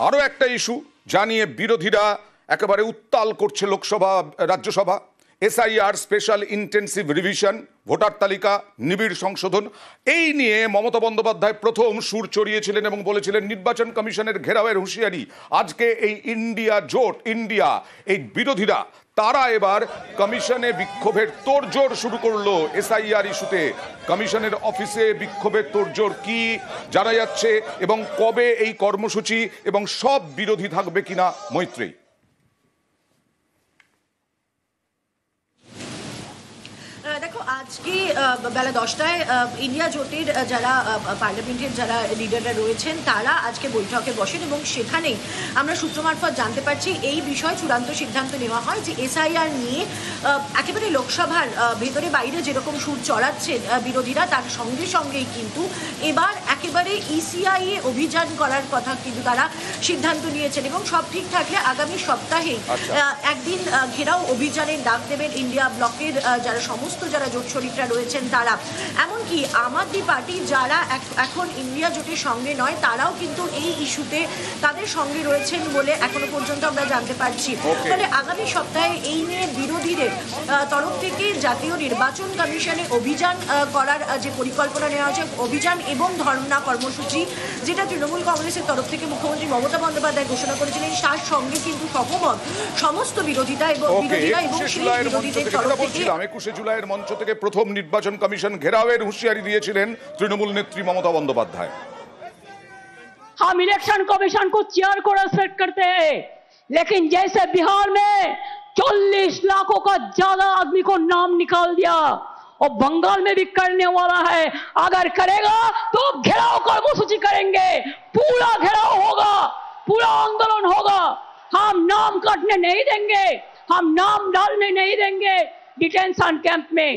আরও একটা ইস্যু জানিয়ে বিরোধীরা একেবারে উত্তাল করছে Lok Sabha Rajya Sabha, SIR special intensive revision, voter তালিকা নিবিড় সংশোধন। এই নিয়ে মমতা বন্দ্যোপাধ্যায় প্রথম সুর চড়িয়েছিলেন এবং বলেছিলেন নির্বাচন কমিশনের ঘেরাওয়ের হুঁশিয়ারি। আজকে এই ইন্ডিয়া জোট, এই বিরোধীরা তারা এবার কমিশনে বিক্ষোভের তোড়জোড় শুরু করলো এসআইআর ইস্যুতে। কমিশনের অফিসে বিক্ষোভের তোড়জোড় কি জানা যাচ্ছে এবং কবে এই কর্মসূচি এবং সব বিরোধী থাকবে কিনা? মৈত্রী। দেখো, আজকে বেলা 10টায় ইন্ডিয়া জোটের যারা পার্লামেন্টের যারা লিডাররা রয়েছেন তারা আজকে বৈঠকে বসেন এবং সেখানেই আমরা সূত্র মারফত জানতে পারছি এই বিষয়ে চূড়ান্ত সিদ্ধান্ত নেওয়া হয় যে এসআইআর নিয়ে একেবারে লোকসভার ভেতরে বাইরে যেরকম সুর চড়াচ্ছে বিরোধীরা, তার সঙ্গে সঙ্গেই কিন্তু এবার একেবারে ইসিআইএ অভিযান করার কথা কিন্তু তারা সিদ্ধান্ত নিয়েছেন এবং সব ঠিক থাকলে আগামী সপ্তাহে একদিন ঘেরাও অভিযানের ডাক দেবেন ইন্ডিয়া ব্লকের যারা জোট শরিকরা রয়েছেন তারা। এমনকি আম আদমি পার্টি যারা এখন ইন্ডিয়া জোটের সঙ্গে নয় তারাও কিন্তু এই ইস্যুতে তাদের সঙ্গে রয়েছেন বলে এখনো পর্যন্ত আমরা জানতে পারছি। ফলে আগামী সপ্তাহে এই নিয়ে বিরোধীদের তরফ থেকে জাতীয় নির্বাচন কমিশনে অভিযান করার যে পরিকল্পনা নেওয়া হয়েছে, অভিযান এবং ধর্ণা কর্মসূচি যেটা তৃণমূল কংগ্রেসের তরফ থেকে মুখ্যমন্ত্রী মমতা বন্দ্যোপাধ্যায় ঘোষণা করেছিলেন, তার সঙ্গে কিন্তু সহমত সমস্ত বিরোধীরা এবং বিরোধীদের তরফ থেকে। 21 জুলাইয়ের মঞ্চ থেকে প্রথম নির্বাচন কমিশন ঘেরাওয়ের হুঁশিয়ারি দিয়েছিলেন তৃণমূল নেত্রী মমতা বন্দ্যোপাধ্যায়। हम इलेक्शन कमीशन को चेयर को रेस्पेक्ट करते हैं, लेकिन जैसे बिहार में 40 लाखों का ज्यादा आदमी को नाम निकाल दिया और बंगाल में भी करने वाला है, अगर करेगा तो घेराव कर्मसूची करेंगे, पूरा घेराव होगा, पूरा आंदोलन होगा। हम नाम काटने नहीं देंगे, हम नाम डालने नहीं देंगे डिटेंशन कैंप में।